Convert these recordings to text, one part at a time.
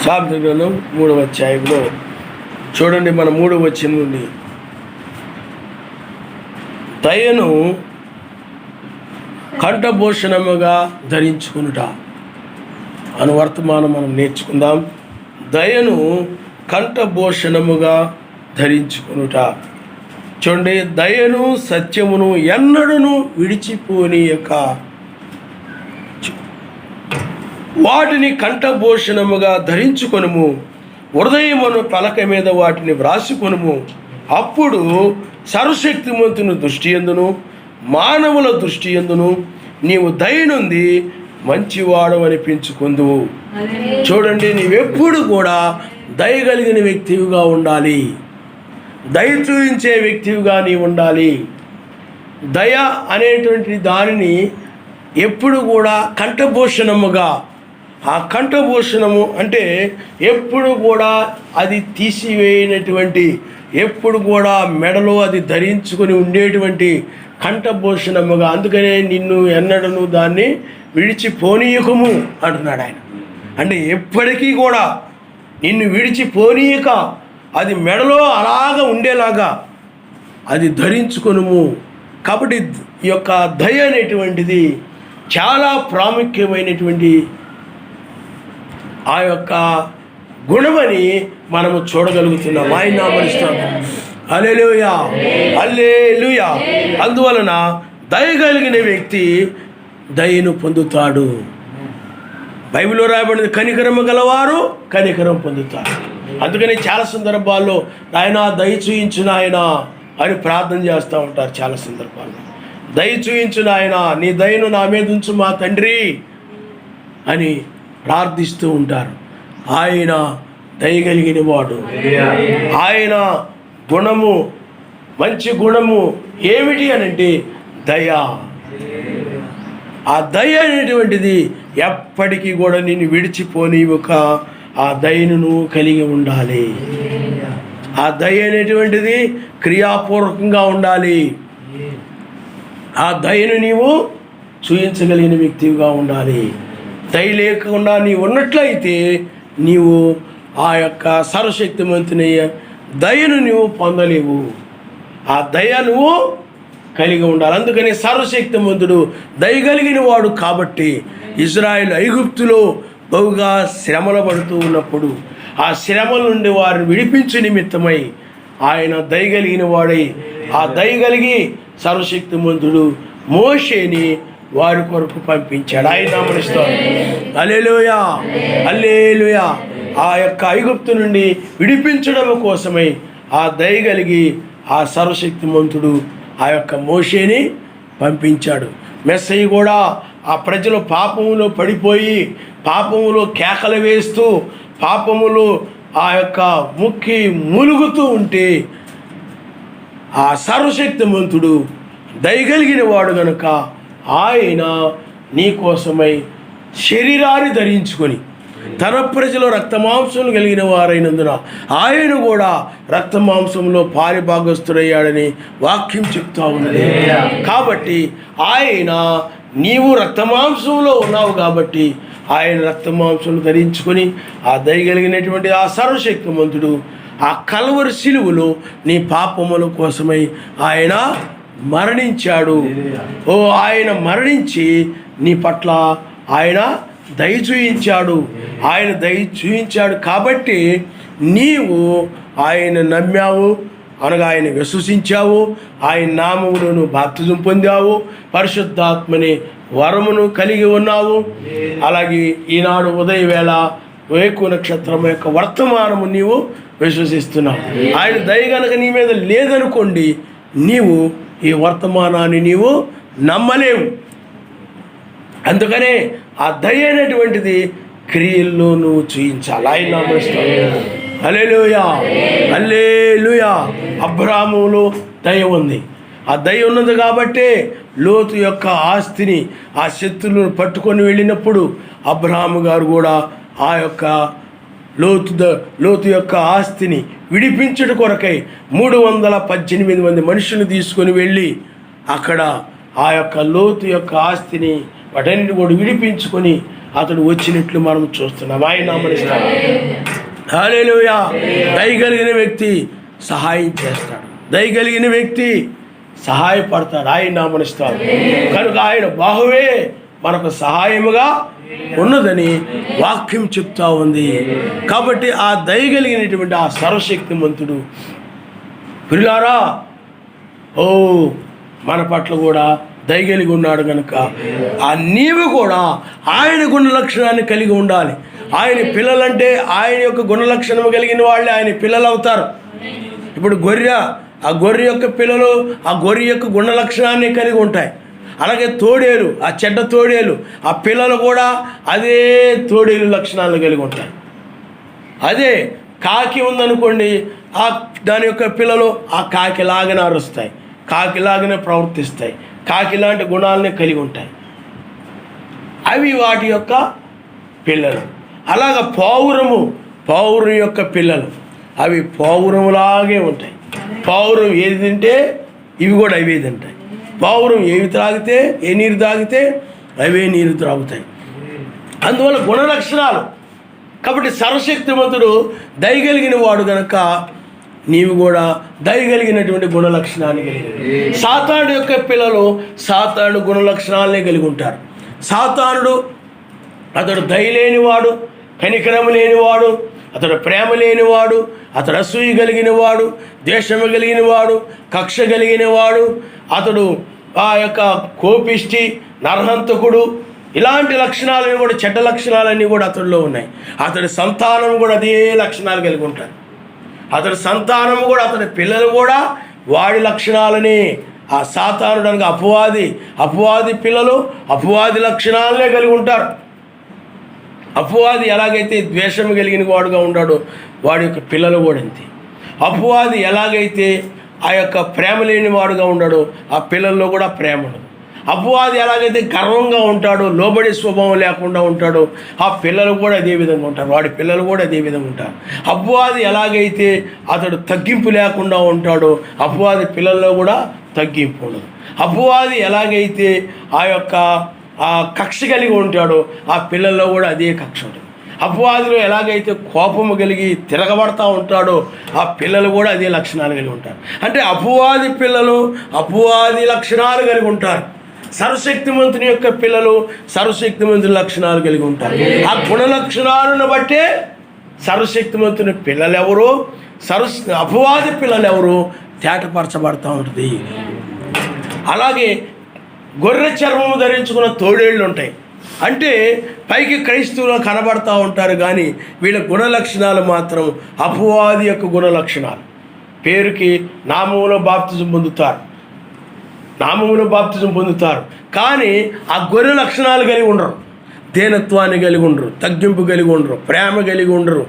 సామెతల గ్రంథం 3వ అధ్యాయంలో చూడండి, మన 3వ వచనం నుండి దయను కంఠభూషణముగా ధరించుకునుట అను వర్తమానం మనం నేర్చుకుందాం. దయను కంఠభూషణముగా ధరించుకునుట. చూడండి, దయను సత్యమును ఎన్నడూను విడిచిపోనీయక వాటిని కంఠభూషణముగా ధరించుకొనుము, హృదయమును పలక మీద వాటిని వ్రాసుకొనుము. అప్పుడు సర్వశక్తిమంతుని దృష్టి యందును మానవుల దృష్టి యందును నీవు దయనుంది మంచివాడు అనిపించుకుందువు. చూడండి, నీవెప్పుడు కూడా దయగలిగిన వ్యక్తివిగా ఉండాలి, దయ చూపించే వ్యక్తివిగా నీవు ఉండాలి. దయ అనేటువంటి దానిని ఎప్పుడు కూడా కంఠభూషణముగా, ఆ కంఠభూషణము అంటే ఎప్పుడు కూడా అది తీసివేయనటువంటి, ఎప్పుడు కూడా మెడలో అది ధరించుకొని ఉండేటువంటి కంఠభూషణముగా. అందుకనే నిన్ను ఎన్నడను దాన్ని విడిచిపోనీయకము అంటున్నాడు ఆయన. అంటే ఎప్పటికీ కూడా నిన్ను విడిచిపోనీయక అది మెడలో అలాగ ఉండేలాగా అది ధరించుకొనుము. కాబట్టి ఈ యొక్క దయ అనేటువంటిది చాలా ప్రాముఖ్యమైనటువంటి ఆ యొక్క గుణమని మనము చూడగలుగుతున్నాం. ఆయన నామమున హల్లెలూయా, హల్లెలూయా. అందువలన దయగలిగిన వ్యక్తి దయను పొందుతాడు. బైబిల్లో రాయబడింది, కనికరము గలవారు కనికరం పొందుతారు. అందుకని చాలా సందర్భాల్లో ఆయన దయ చూయించు నాయన అని ప్రార్థన చేస్తూ ఉంటారు. చాలా సందర్భాల్లో దయ చూయించు నాయన, నీ దయను నా మీద ఉంచు మా తండ్రి అని ప్రార్థిస్తూ ఉంటారు. ఆయన దయగలిగిన వాడు. ఆయన గుణము, మంచి గుణము ఏమిటి అనంటే దయ. ఆ దయ అనేటువంటిది ఎప్పటికీ కూడా నిన్ను విడిచిపోని ఒక ఆ దయను నువ్వు కలిగి ఉండాలి. ఆ దయ అనేటువంటిది క్రియాపూర్వకంగా ఉండాలి. ఆ దయను నీవు చూపించగలిగిన వ్యక్తిగా ఉండాలి. దయ లేకుండా నీవు ఉన్నట్లయితే నీవు ఆ యొక్క సర్వశక్తిమంతుని దయను నువ్వు పొందలేవు. ఆ దయ నువ్వు కలిగి ఉండాలి. అందుకని సర్వశక్తిమంతుడు దయగలిగిన వాడు కాబట్టి ఇజ్రాయేల్ ఐగుప్తులో బహుగా శ్రమలు పడుతూ ఉన్నప్పుడు ఆ శ్రమల నుండి వారిని విడిపించు నిమిత్తమై ఆయన దయగలిగిన వాడై, ఆ దయగలిగి సర్వశక్తిమంతుడు మోషేని వారి కొరకు పంపించాడు. ఆయన నామమున హల్లెలూయా, హల్లెలూయా. ఆ యొక్క ఐగుప్తు నుండి విడిపించడం కోసమై ఆ దయగలిగి ఆ సర్వశక్తిమంతుడు ఆ యొక్క మోషేని పంపించాడు. మెస్సయ్య కూడా ఆ ప్రజలు పాపములో పడిపోయి పాపములో కేకలు వేస్తూ పాపములో ఆ యొక్క ముక్కి ములుగుతూ ఉంటే ఆ సర్వశక్తిమంతుడు దయగలిగిన వాడు గనుక ఆయన నీ కోసమై శరీరాన్ని ధరించుకొని తన ప్రజలు రక్తమాంసములు కలిగిన వారైనందున ఆయన కూడా రక్తమాంసంలో పారిభాగస్తుడయ్యాడని వాక్యం చెప్తా ఉన్నది. కాబట్టి ఆయన, నీవు రక్తమాంసంలో ఉన్నావు కాబట్టి ఆయన రక్తమాంసములు ధరించుకొని ఆ దయగలిగినటువంటి ఆ సర్వశక్తిమంతుడు ఆ కల్వరి శిలువలో నీ పాపముల కోసమై ఆయన మరణించాడు. ఓ ఆయన మరణించి నీ పట్ల ఆయన దయ చూయించాడు. ఆయన దయ చూయించాడు కాబట్టి నీవు ఆయన నమ్మావు, అనగా ఆయన విశ్వసించావు, ఆయన నామములో నువ్వు బాప్తిజం పొందావు, పరిశుద్ధాత్మని వరమును కలిగి ఉన్నావు. అలాగే ఈనాడు ఉదయవేళ వేకు నక్షత్రం యొక్క వర్తమానము నీవు విశ్వసిస్తున్నావు. ఆయన దయ గనక నీ మీద లేదనుకోండి, నీవు ఈ వర్తమానాన్ని నీవు నమ్మలేవు. అందుకనే ఆ దయ అనేటువంటిది క్రియల్లో నువ్వు చూయించాలి. ఆయన నామమున హల్లెలూయా, హల్లెలూయా. అబ్రాహాములో దయ ఉంది. ఆ దయ ఉన్నది కాబట్టే లోతు యొక్క ఆస్తిని, ఆ శత్రువులను పట్టుకొని వెళ్ళినప్పుడు అబ్రాహాము గారు కూడా ఆ యొక్క లోతు యొక్క ఆస్తిని విడిపించుట కొరకై 318 మంది మనుషులు తీసుకొని వెళ్ళి అక్కడ ఆ యొక్క లోతు యొక్క ఆస్తిని వాటన్నిటి కూడా విడిపించుకొని అతడు వచ్చినట్లు మనం చూస్తున్నాం. ఆయన నామమున హల్లెలూయా. దయగలిగిన వ్యక్తి సహాయం చేస్తాడు, దయగలిగిన వ్యక్తి సహాయపడతాడు. ఆయన నామమున కనుక ఆయన బాహువే మనకు సహాయముగా ఉన్నదని వాక్యం చెప్తా ఉంది. కాబట్టి ఆ దయగలిగినటువంటి ఆ సర్వశక్తిమంతుడు ప్రియులారా మన పట్ల కూడా దయగలిగి ఉన్నాడు కనుక నీవు కూడా ఆయన గుణ లక్షణాన్ని కలిగి ఉండాలి. ఆయన పిల్లలంటే ఆయన యొక్క గుణ లక్షణం కలిగిన వాళ్ళే ఆయన పిల్లలు అవుతారు. ఇప్పుడు ఆ గొర్రె యొక్క పిల్లలు ఆ గొర్రె యొక్క గుణ లక్షణాన్ని కలిగి ఉంటాయి. అలాగే తోడేలు, ఆ చెడ్డ తోడేలు, ఆ పిల్లలు కూడా అదే తోడేలు లక్షణాలను కలిగి ఉంటాయి. అదే కాకి ఉందనుకోండి, దాని యొక్క పిల్లలు ఆ కాకిలాగానే అరుస్తాయి, కాకిలాగానే ప్రవర్తిస్తాయి, కాకి లాంటి గుణాలనే కలిగి ఉంటాయి. అవి వాటి యొక్క పిల్లలు. అలాగ పావురం యొక్క పిల్లలు అవి పావురంలాగే ఉంటాయి. పావురం ఏది తింటే ఇవి కూడా అవే తింటాయి. పావురం ఏ నీరు తాగితే అవే నీరు త్రాగుతాయి. అందువల్ల గుణ లక్షణాలు. కాబట్టి సర్వశక్తిమంతుడు దయగలిగిన వాడు గనక నీవు కూడా దయగలిగినటువంటి గుణ లక్షణాన్ని కలిగి. సాతాను యొక్క పిల్లలు సాతాను గుణ లక్షణాలనే కలిగి ఉంటారు. సాతానుడు అతడు దయ లేనివాడు, కనికరము లేనివాడు, అతడు ప్రేమ లేనివాడు, అతడు అసూయ కలిగినవాడు, ద్వేషము కలిగినవాడు, కక్ష కలిగినవాడు, అతడు ఆ యొక్క కోపిష్టి, నరహంతకుడు, ఇలాంటి లక్షణాలన్నీ కూడా చెడ్డ లక్షణాలన్నీ కూడా అతడిలో ఉన్నాయి. అతడి సంతానం కూడా అదే లక్షణాలు కలిగి ఉంటారు. అతడి సంతానము కూడా అతడి పిల్లలు కూడా వాడి లక్షణాలని ఆ సాతానుడు అనగా అపవాది పిల్లలు అపవాది లక్షణాలనే కలిగి ఉంటారు. అపవాది ఎలాగైతే ద్వేషము కలిగిన వాడుగా ఉన్నాడో వాడి యొక్క పిల్లలు కూడా అంతే. అపవాది ఎలాగైతే ఆ యొక్క ప్రేమ లేని వాడుగా ఉన్నాడో ఆ పిల్లల్లో కూడా ప్రేమ ఉండదు. అపవాది ఎలాగైతే గర్వంగా ఉంటాడో, లోబడి స్వభావం లేకుండా ఉంటాడో ఆ పిల్లలు కూడా అదే విధంగా ఉంటారు, వాడి పిల్లలు కూడా అదే విధంగా ఉంటారు. అపవాది ఎలాగైతే అతడు తగ్గింపు లేకుండా ఉంటాడో అపవాది పిల్లల్లో కూడా తగ్గింపు ఉండదు. అపవాది ఎలాగైతే ఆ కక్ష కలిగి ఉంటాడో ఆ పిల్లల్లో కూడా అదే కక్ష ఉంటుంది. అపవాదిలో ఎలాగైతే కోపము కలిగి తిరగబడతా ఉంటాడో ఆ పిల్లలు కూడా అదే లక్షణాలు కలిగి ఉంటారు. అంటే అపవాది పిల్లలు అపవాది లక్షణాలు కలిగి ఉంటారు. సర్వశక్తిమంతుని యొక్క పిల్లలు సర్వశక్తిమంతుని లక్షణాలు కలిగి ఉంటారు. ఆ గుణ లక్షణాలను బట్టే సర్వశక్తిమంతుని పిల్లలు ఎవరు, అపవాది పిల్లలు ఎవరు తేటపరచబడతా ఉంటుంది. అలాగే గొర్రె చర్మము ధరించుకున్న తోడేళ్ళు ఉంటాయి. అంటే పైకి క్రైస్తవులు కనబడతా ఉంటారు, కానీ వీళ్ళ గుణ లక్షణాలు మాత్రం అపవాది యొక్క గుణ లక్షణాలు. పేరుకి నామములో బాప్తిజం పొందుతారు, కానీ ఆ గొర్రె లక్షణాలు కలిగి ఉండరు. దీనత్వాన్ని కలిగి ఉండరు, తగ్గింపు కలిగి ఉండరు, ప్రేమ కలిగి ఉండరు,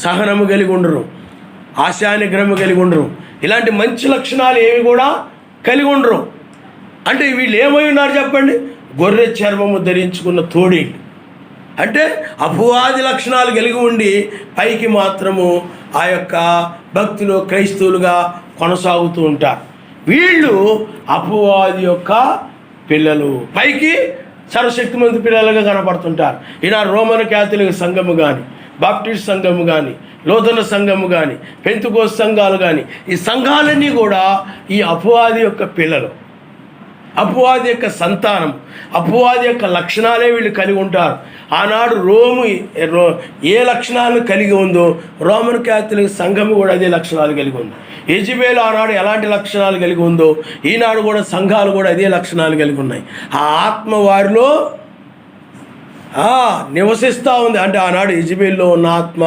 సహనము కలిగి ఉండరు, ఆశానిగ్రహము కలిగి ఉండరు. ఇలాంటి మంచి లక్షణాలు ఏవి కూడా కలిగి ఉండరు. అంటే వీళ్ళు ఏమై ఉన్నారు చెప్పండి? గొర్రె చర్మము ధరించుకున్న తోడేళ్ళు. అంటే అపవాది లక్షణాలు కలిగి ఉండి పైకి మాత్రము ఆ యొక్క భక్తులు క్రైస్తవులుగా కొనసాగుతూ ఉంటారు. వీళ్ళు అపవాది యొక్క పిల్లలు, పైకి సర్వశక్తిమంత పిల్లలుగా కనపడుతుంటారు. ఈనాడు రోమన్ క్యాథలిక్ సంఘము కానీ, బాప్టిస్ట్ సంఘము కానీ, లోతన సంఘము కానీ, పెంతుకోస్తు సంఘాలు కానీ, ఈ సంఘాలన్నీ కూడా ఈ అపవాది యొక్క పిల్లలు, అపవాది యొక్క సంతానం, అపవాది యొక్క లక్షణాలే వీళ్ళు కలిగి ఉంటారు. ఆనాడు ఏ లక్షణాలను కలిగి ఉందో రోమన్ క్యాథలిక్ సంఘము కూడా అదే లక్షణాలు కలిగి ఉంది. యెజబెలు ఆనాడు ఎలాంటి లక్షణాలు కలిగి ఉందో ఈనాడు కూడా సంఘాలు కూడా అదే లక్షణాలు కలిగి ఉన్నాయి. ఆ ఆత్మ వారిలో నివసిస్తూ ఉంది. అంటే ఆనాడు యెజబెల్లో ఉన్న ఆత్మ,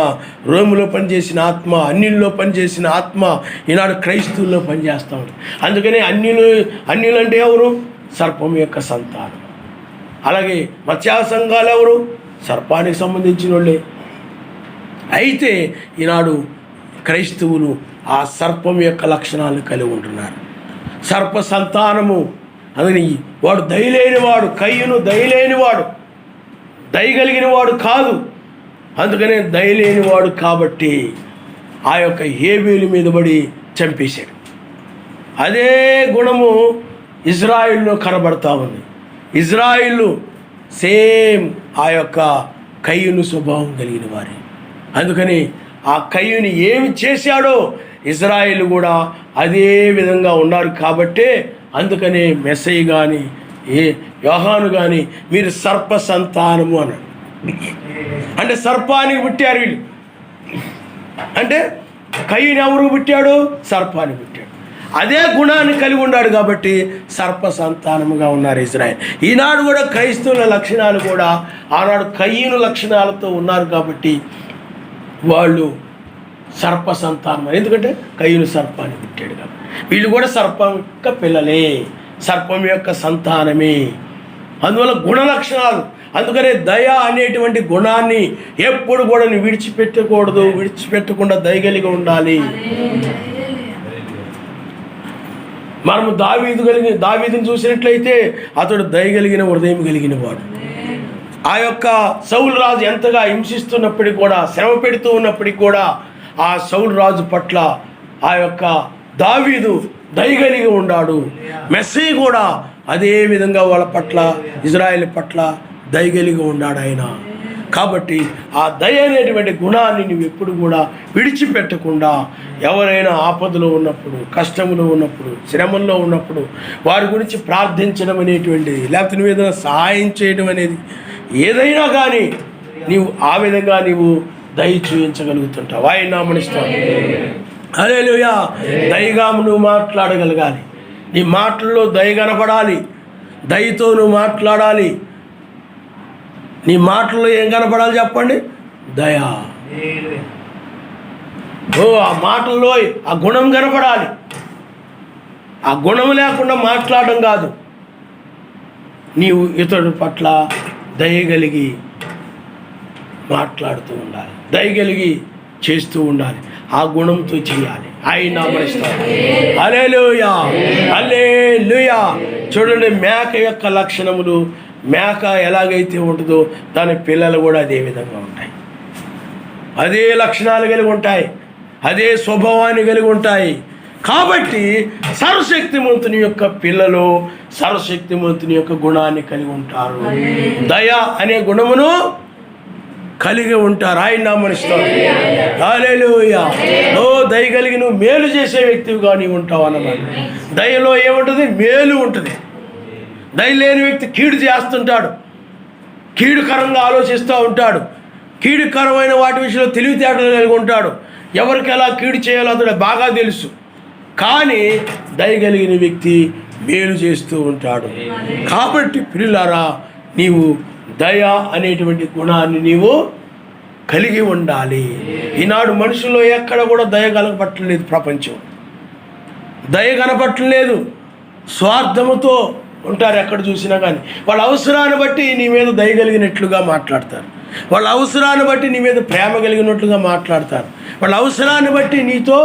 రోములో పనిచేసిన ఆత్మ, అన్యుల్లో పనిచేసిన ఆత్మ ఈనాడు క్రైస్తవుల్లో పనిచేస్తూ ఉంటుంది. అందుకని అన్యులు అంటే ఎవరు? సర్పం యొక్క సంతానం. అలాగే మత్స్య సంఘాలు ఎవరు? సర్పానికి సంబంధించిన వాళ్ళే. అయితే ఈనాడు క్రైస్తవులు ఆ సర్పం యొక్క లక్షణాలను కలిగి ఉంటున్నారు. సర్ప సంతానము. అందుకని వాడు దయలేనివాడు, కయ్యను దయలేనివాడు, దయగలిగిన వాడు కాదు. అందుకనే దయలేనివాడు కాబట్టి ఆ యొక్క హేబేలు మీద పడి చంపేశాడు. అదే గుణము ఇజ్రాయిల్లో కనబడతా ఉంది. ఇజ్రాయిలు సేమ్ ఆ యొక్క కయ్యూను స్వభావం కలిగిన వారే. అందుకని ఆ కయ్యూని ఏమి చేశాడో ఇజ్రాయేల్ కూడా అదే విధంగా ఉన్నారు. కాబట్టే అందుకనే మెస్సయ్య కానీ యోహాను కానీ మీరు సర్ప సంతానము అన్నాడు. అంటే సర్పానికి పుట్టారు వీళ్ళు. అంటే కయ్యూని ఎవరికి పుట్టాడు? సర్పానికి పుట్టాడు. అదే గుణాన్ని కలిగి ఉన్నాడు కాబట్టి సర్ప సంతానముగా ఉన్నారు ఇజ్రాయేల్. ఈనాడు కూడా క్రైస్తవుల లక్షణాలు కూడా ఆనాడు కయ్యూను లక్షణాలతో ఉన్నారు కాబట్టి వాళ్ళు సర్ప సంతానం. ఎందుకంటే కయ్యూను సర్పాన్ని పుట్టాడు కాబట్టి వీళ్ళు కూడా సర్పం యొక్క పిల్లలే, సర్పం యొక్క సంతానమే. అందువల్ల గుణ లక్షణాలు. అందుకనే దయ అనేటువంటి గుణాన్ని ఎప్పుడు కూడా విడిచిపెట్టకూడదు. విడిచిపెట్టకుండా దయగలిగి ఉండాలి. మనము దావీదుని చూసినట్లయితే అతడు దయగలిగిన హృదయం కలిగిన వాడు. ఆ యొక్క సౌలు రాజు ఎంతగా హింసిస్తున్నప్పటికీ కూడా, శ్రమ పెడుతూ ఉన్నప్పటికీ కూడా ఆ సౌలు రాజు పట్ల ఆ యొక్క దావీదు దయగలిగి ఉన్నాడు. మెస్సయ్య కూడా అదే విధంగా వాళ్ళ పట్ల, ఇజ్రాయేల్ పట్ల దయగలిగి ఉన్నాడు ఆయన. కాబట్టి ఆ దయ అనేటువంటి గుణాన్ని నువ్వు ఎప్పుడు కూడా విడిచిపెట్టకుండా, ఎవరైనా ఆపదలో ఉన్నప్పుడు, కష్టంలో ఉన్నప్పుడు, శ్రమల్లో ఉన్నప్పుడు వారి గురించి ప్రార్థించడం అనేటువంటిది, లేకపోతే నువ్వు ఏదైనా సహాయం చేయడం అనేది ఏదైనా కానీ నీవు ఆ విధంగా నీవు దయ చూపించగలుగుతుంటావు. ఆయన నామనిస్తావు. హల్లెలూయా. దయగా నువ్వు మాట్లాడగలగాలి. నీ మాటల్లో దయ కనపడాలి. దయతో నువ్వు మాట్లాడాలి. నీ మాటల్లో ఏం కనపడాలి చెప్పండి? దయా. ఆ మాటల్లో ఆ గుణం కనపడాలి. ఆ గుణం లేకుండా మాట్లాడడం కాదు. నీవు ఇతడు పట్ల దయగలిగి మాట్లాడుతూ ఉండాలి, దయగలిగి చేస్తూ ఉండాలి. ఆ గుణంతో చేయాలి. ఆయన నామనిస్తాడు. హల్లెలూయా, హల్లెలూయా. చూడండి, మేక యొక్క లక్షణములు, మేక ఎలాగైతే ఉంటుందో దాని పిల్లలు కూడా అదే విధంగా ఉంటాయి. అదే లక్షణాలు కలిగి ఉంటాయి, అదే స్వభావాన్ని కలిగి ఉంటాయి. కాబట్టి సర్వశక్తిమంతుని యొక్క పిల్లలు సర్వశక్తిమంతుని యొక్క గుణాన్ని కలిగి ఉంటారు. దయ అనే గుణమును కలిగి ఉంటారు. ఆయన నామనిస్తాడు. హల్లెలూయా. దయ కలిగి నువ్వు మేలు చేసే వ్యక్తిగా నీవు ఉంటావు అన్నమాట. దయలో ఏముంటుంది? మేలు ఉంటుంది. దయ లేని వ్యక్తి కీడు చేస్తుంటాడు, కీడుకరంగా ఆలోచిస్తూ ఉంటాడు, కీడుకరమైన వాటి విషయంలో తెలివితేటలు కలిగి ఉంటాడు. ఎవరికి ఎలా కీడు చేయాలో అతడు బాగా తెలుసు. కానీ దయగలిగిన వ్యక్తి మేలు చేస్తూ ఉంటాడు. కాబట్టి ప్రియులారా, నీవు దయ అనేటువంటి గుణాన్ని నీవు కలిగి ఉండాలి. ఈనాడు మనుషుల్లో ఎక్కడ కూడా దయ కనపట్టలేదు. ప్రపంచం దయ కనపట్టలేదు. స్వార్థముతో ఉంటారు ఎక్కడ చూసినా కానీ. వాళ్ళ అవసరాన్ని బట్టి నీ మీద దయ కలిగినట్లుగా మాట్లాడతారు. వాళ్ళ అవసరాన్ని బట్టి నీ మీద ప్రేమ కలిగినట్లుగా మాట్లాడతారు. వాళ్ళ అవసరాన్ని బట్టి నీతో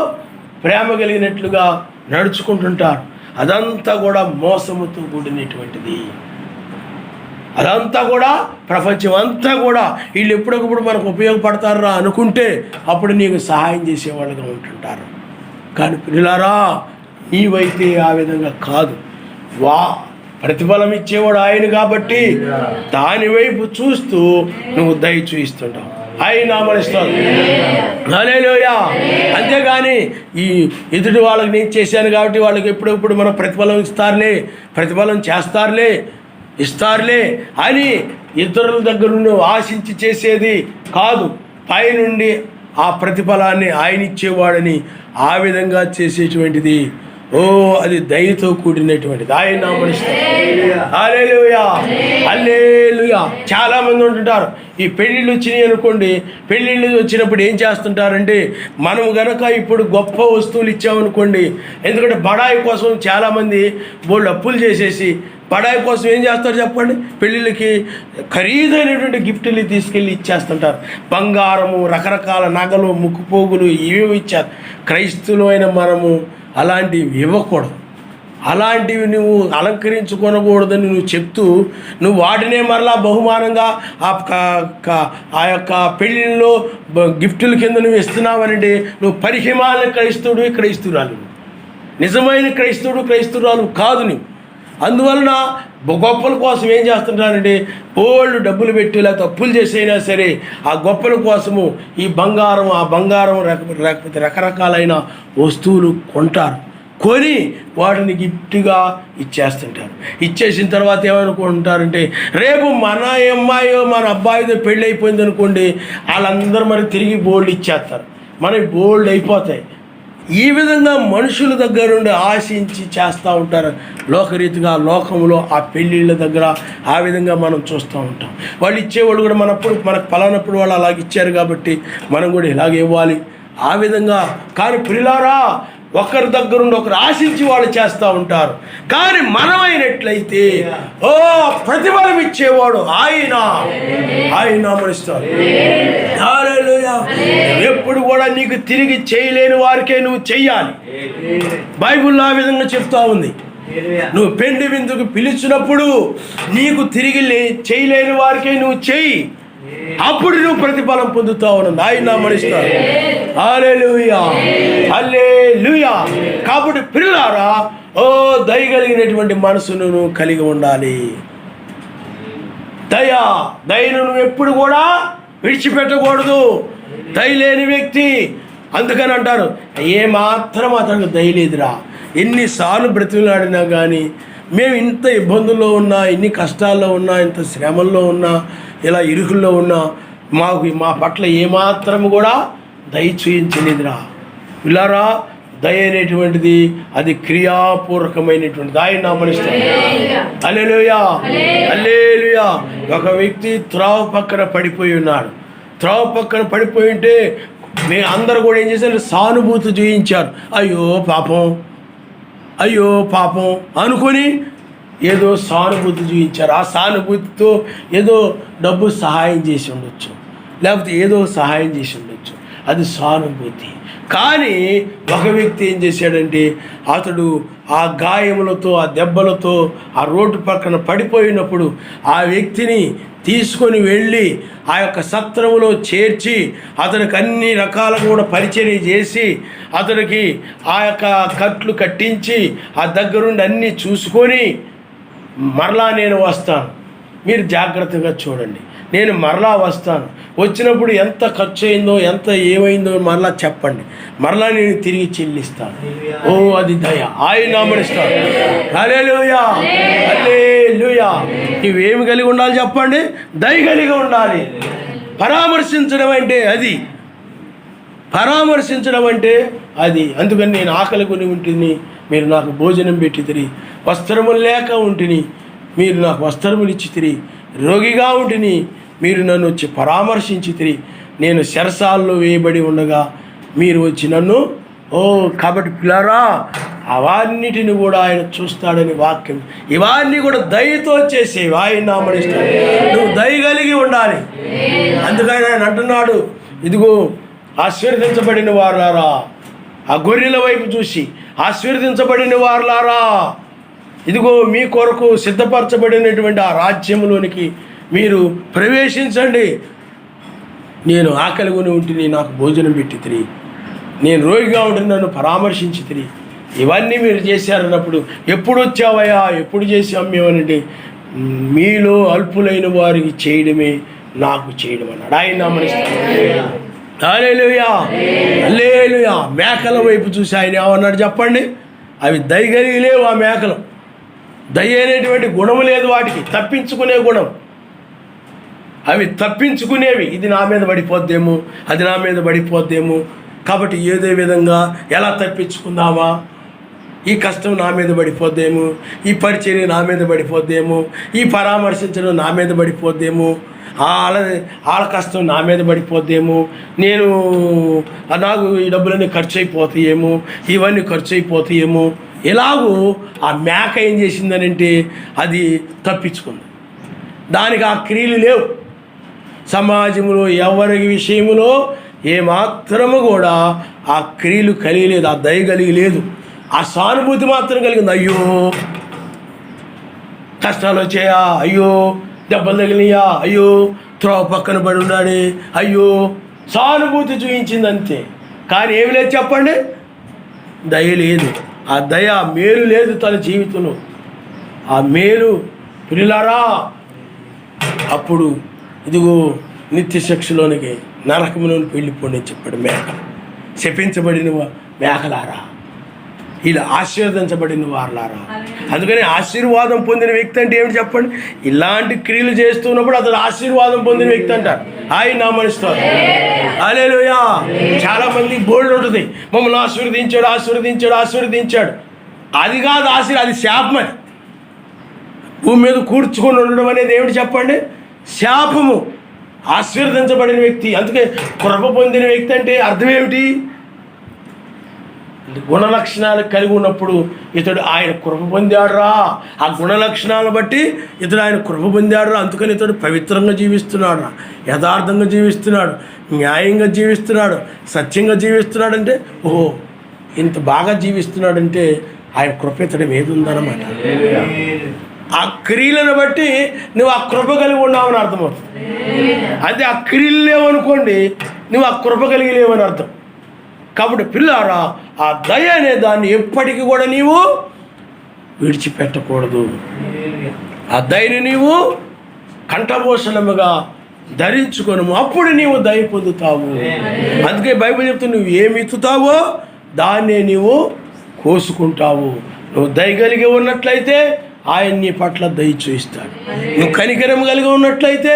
ప్రేమ కలిగినట్లుగా నడుచుకుంటుంటారు. అదంతా కూడా మోసముతో కూడినటువంటిది. అదంతా కూడా ప్రపంచం అంతా కూడా వీళ్ళు ఎప్పటికప్పుడు మనకు ఉపయోగపడతారా అనుకుంటే అప్పుడు నీకు సహాయం చేసేవాళ్ళుగా ఉంటుంటారు. కానీ పిల్లారా, నీవైతే ఆ విధంగా కాదు. ప్రతిఫలం ఇచ్చేవాడు ఆయన కాబట్టి దాని వైపు చూస్తూ నువ్వు దయ చూయిస్తుంటావు. ఆయన నామనిస్తాడు. హల్లెలూయా. అంతేగాని ఈ ఎదుటి వాళ్ళకి నేను చేశాను కాబట్టి వాళ్ళకి ఎప్పుడెప్పుడు మనం ప్రతిఫలం ప్రతిఫలం చేస్తారులే, ఇస్తారులే అని ఇతరుల దగ్గర నుండి ఆశించి చేసేది కాదు. పైనుండి ఆ ప్రతిఫలాన్ని ఆయన ఇచ్చేవాడని ఆ విధంగా చేసేటువంటిది అది దయతో కూడినటువంటిది. ఆయన నామనిస్తాడు. హల్లెలూయా, హల్లెలూయా. చాలామంది ఉంటుంటారు, ఈ పెళ్ళిళ్ళు వచ్చినాయి అనుకోండి, పెళ్ళిళ్ళు వచ్చినప్పుడు ఏం చేస్తుంటారంటే, మనం గనక ఇప్పుడు గొప్ప వస్తువులు ఇచ్చామనుకోండి, ఎందుకంటే బడాయి కోసం చాలామంది బోల్డ్ అప్పులు చేసేసి బడాయి కోసం ఏం చేస్తారు చెప్పండి, పెళ్ళిళ్ళకి ఖరీదైనటువంటి గిఫ్టులు తీసుకెళ్ళి ఇచ్చేస్తుంటారు. బంగారము, రకరకాల నగలు, ముక్కుపోగులు ఇవేవి ఇచ్చారు. క్రైస్తవులైన మనము అలాంటివి ఇవ్వకూడదు. అలాంటివి నువ్వు అలంకరించుకోనకూడదని నువ్వు చెప్తూ నువ్వు వాటినే మరలా బహుమానంగా ఆ యొక్క పెళ్ళిళ్ళలో గిఫ్టుల కింద నువ్వు ఇస్తున్నావనంటే నువ్వు పరిహిమాల క్రైస్తవురాలు. నిజమైన క్రైస్తవురాలు కాదు. అందువలన గొప్పల కోసం ఏం చేస్తుంటారంటే ఓల్డ్ డబ్బులు పెట్టి లేకపోతే అప్పులు చేసైనా సరే ఆ గొప్పల కోసము ఈ బంగారం ఆ బంగారం లేకపోతే రకరకాలైన వస్తువులు కొంటారు. కొని వాటిని గిఫ్ట్గా ఇచ్చేస్తుంటారు. ఇచ్చేసిన తర్వాత ఏమనుకుంటారంటే రేపు మన అమ్మాయో మన అబ్బాయితో పెళ్ళి అయిపోయింది అనుకోండి, వాళ్ళందరూ మరి తిరిగి బోల్డ్ ఇచ్చేస్తారు, మనకి బోల్డ్ అయిపోతాయి. ఈ విధంగా మనుషుల దగ్గర నుండి ఆశించి చేస్తూ ఉంటారు. లోకరీతిగా లోకంలో ఆ పెళ్ళిళ్ళ దగ్గర ఆ విధంగా మనం చూస్తూ ఉంటాం. వాళ్ళు ఇచ్చేవాళ్ళు కూడా మనకు పలానప్పుడు వాళ్ళు అలాగ ఇచ్చారు కాబట్టి మనం కూడా ఇలాగ ఇవ్వాలి ఆ విధంగా. కానీ ప్రియులారా, ఒకరి దగ్గర నుండి ఒకరు ఆశించి వాళ్ళు చేస్తూ ఉంటారు. కానీ మనమైనట్లయితే ప్రతిఫలం ఇచ్చేవాడు ఆయన మనిస్తారు. ఎప్పుడు కూడా నీకు తిరిగి చేయలేని వారికే నువ్వు చెయ్యాలి. బైబిల్లో ఆ విధంగా చెప్తా ఉంది. నువ్వు పెండి విందుకు పిలిచినప్పుడు నీకు తిరిగి చేయలేని వారికే నువ్వు చెయ్యి, అప్పుడు నువ్వు ప్రతిఫలం పొందుతావు. ఆయన మనిస్తారు. హల్లెలూయా, హల్లెలూయా. కాబట్టి ప్రియులారా, దయగలిగినటువంటి మనసును నువ్వు కలిగి ఉండాలి. దయను నువ్వు ఎప్పుడు కూడా విడిచిపెట్టకూడదు. దయ లేని వ్యక్తి, అందుకని అంటారు ఏమాత్రం అతనికి దయ లేదురా. ఎన్నిసార్లు బ్రతిమలాడినా కానీ, మేము ఇంత ఇబ్బందుల్లో ఉన్నా, ఇన్ని కష్టాల్లో ఉన్నా, ఇంత శ్రమల్లో ఉన్నా, ఇలా ఇరుకుల్లో ఉన్నా, మా పట్ల ఏమాత్రం కూడా దయ చూయించలేదురా. ఇలారా, దయ అనేటువంటిది అది క్రియాపూర్వకమైనటువంటిది. ఆయన నామనిస్తాడు. హల్లెలూయా, హల్లెలూయా. ఒక వ్యక్తి త్రోవ పక్కన పడిపోయి ఉన్నాడు. త్రోవ పక్కన పడిపోయి ఉంటే అందరూ కూడా ఏం చేశారు? సానుభూతి చూయించారు. అయ్యో పాపం అనుకొని ఏదో సానుభూతి చూపించారు. ఆ సానుభూతితో ఏదో డబ్బు సహాయం చేసి ఉండొచ్చు, లేకపోతే ఏదో సహాయం చేసి ఉండొచ్చు, అది సానుభూతి. కానీ ఒక వ్యక్తి ఏం చేశాడంటే, అతడు ఆ గాయములతో ఆ దెబ్బలతో ఆ రోడ్డు పక్కన పడిపోయినప్పుడు ఆ వ్యక్తిని తీసుకొని వెళ్ళి ఆ యొక్క సత్రములో చేర్చి అతనికి అన్ని రకాలుగా కూడా పరిచర్య చేసి అతనికి ఆ యొక్క కట్లు కట్టించి ఆ దగ్గరుండి అన్నీ చూసుకొని మరలా నేను వస్తాను, మీరు జాగ్రత్తగా చూడండి, నేను మరలా వస్తాను, వచ్చినప్పుడు ఎంత ఖర్చు అయిందో ఎంత ఏమైందో మరలా చెప్పండి, మరలా నేను తిరిగి చెల్లిస్తాను. అది దయ. ఆయన నామనిస్తాను. హల్లెలూయా, హల్లెలూయా. ఇవేమి కలిగి ఉండాలి చెప్పండి? దయ కలిగి ఉండాలి. పరామర్శించడం అంటే అది. అందుకని నేను ఆకలి కొని ఉంటిని, మీరు నాకు భోజనం పెట్టితిరి, వస్త్రములు లేక ఉంటిని, మీరు నాకు వస్త్రములు ఇచ్చితిరి, రోగిగా ఉంటిని, మీరు నన్ను వచ్చి పరామర్శించితిరి, నేను చెరసాల్లో వేయబడి ఉండగా మీరు వచ్చి నన్ను కాబట్టి పిల్లరా, అవన్నిటిని కూడా ఆయన చూస్తాడని వాక్యం. ఇవన్నీ కూడా దయతో చేసేవి. ఆయన నామనిస్తాడు. నువ్వు దయ కలిగి ఉండాలి. అందుకని ఆయన అంటున్నాడు, ఇదిగో ఆశీర్వదించబడిన వారులారా, ఆ గొర్రెల వైపు చూసి ఆశీర్వదించబడిన వారులారా, ఇదిగో మీ కొరకు సిద్ధపరచబడినటువంటి ఆ రాజ్యంలోనికి మీరు ప్రవేశించండి. నేను ఆకలి కొని ఉంటిని, నాకు భోజనం పెట్టితిరి, నేను రోగిగా ఉండి నన్ను పరామర్శించితిరి, ఇవన్నీ మీరు చేశారన్నప్పుడు ఎప్పుడు వచ్చావయ్యా, ఎప్పుడు చేసాం మేమనంటే, మీలో అల్పులైన వారికి చేయడమే నాకు చేయడం అన్నాడు. ఆయన నామనిస్తాడు. హల్లెలూయా, హల్లెలూయా. మేకల వైపు చూసి ఆయన ఏమన్నాడు చెప్పండి? అవి దయ కలిగి లేవు. ఆ మేకలు దయ అనేటువంటి గుణము లేదు వాటికి, తప్పించుకునే గుణం. అవి తప్పించుకునేవి. ఇది నా మీద పడిపోద్దేమో, అది నా మీద పడిపోద్దేమో, కాబట్టి ఏదో విధంగా ఎలా తప్పించుకుందామా, ఈ కష్టం నా మీద పడిపోద్దేమో, ఈ పరిచర్య నా మీద పడిపోద్దేమో, ఈ పరామర్శించడం నా మీద పడిపోద్దేమో, వాళ్ళ కష్టం నా మీద పడిపోద్దేమో, నాకు ఈ డబ్బులన్నీ ఖర్చు అయిపోతాయేమో, ఇవన్నీ ఖర్చు అయిపోతాయేమో, ఇలాగూ ఆ మేక ఏం చేసిందనంటే అది తప్పించుకుంది. దానికి ఆ క్రియలు లేవు. సమాజంలో ఎవరి విషయంలో ఏమాత్రము కూడా ఆ క్రియలు కలిగలేదు, ఆ దయ కలిగి లేదు. ఆ సానుభూతి మాత్రం కలిగింది. అయ్యో కష్టాలు వచ్చాయా, అయ్యో దెబ్బలు తగిలియా, అయ్యో త్రోవ పక్కన పడి ఉన్నాడే, అయ్యో సానుభూతి చూపించింది అంతే. కానీ ఏమి లేదు చెప్పండి? దయ లేదు. ఆ దయ మేలు లేదు తన జీవితంలో. ఆ మేలు ప్రియులారా, అప్పుడు ఇదిగో నిత్య శిక్షలోనికి నరకములోనికి వెళ్ళిపోండి అని చెప్పాడు. మేకలు శపించబడిన మేకలారా, ఇలా ఆశీర్వదించబడిన వారులారా. అందుకని ఆశీర్వాదం పొందిన వ్యక్తి అంటే ఏమిటి చెప్పండి? ఇలాంటి క్రియలు చేస్తున్నప్పుడు అతను ఆశీర్వాదం పొందిన వ్యక్తి అంటారు. ఆయన నామనిస్తారు. హల్లెలూయా. చాలా మంది బోల్డ్ ఉంటుంది, మమ్మల్ని ఆశీర్వదించాడు ఆశీర్వదించాడు ఆశీర్వదించాడు. అది కాదు అది శాపమని. భూమి మీద కూర్చుకొని ఉండడం అనేది ఏమిటి చెప్పండి? శాపము. ఆశీర్వదించబడిన వ్యక్తి, అందుకే కృప పొందిన వ్యక్తి అంటే అర్థం ఏమిటి? గుణలక్షణాలు కలిగి ఉన్నప్పుడు ఇతడు ఆయన కృప పొందాడురా. ఆ గుణలక్షణాలను బట్టి ఇతడు ఆయన కృప పొందాడురా. అందుకని ఇతడు పవిత్రంగా జీవిస్తున్నాడు, యథార్థంగా జీవిస్తున్నాడు, న్యాయంగా జీవిస్తున్నాడు, సత్యంగా జీవిస్తున్నాడు. అంటే ఓహో, ఇంత బాగా జీవిస్తున్నాడంటే ఆయన కృప ఇతడి మీద ఉందన్నమాట. ఆ క్రియలను బట్టి నువ్వు ఆ కృప కలిగి ఉన్నావని అర్థమవుతుంది. అదే ఆ క్రియలు లేవనుకోండి, నువ్వు ఆ కృప కలిగి లేవని అర్థం. కాబట్టి పిల్లారా, ఆ దయ అనే దాన్ని ఎప్పటికీ కూడా నీవు విడిచిపెట్టకూడదు. ఆ దయని నీవు కంఠభూషణముగా ధరించుకొనుము, అప్పుడు నీవు దయ పొందుతావు. అందుకే బైబిల్ చెప్తుంది, నువ్వు ఏమి ఎత్తుతావో దాన్నే నీవు కోసుకుంటావు. నువ్వు దయ కలిగి ఉన్నట్లయితే ఆయన నీ పట్ల దయ చూపిస్తాడు. నువ్వు కనికరం కలిగి ఉన్నట్లయితే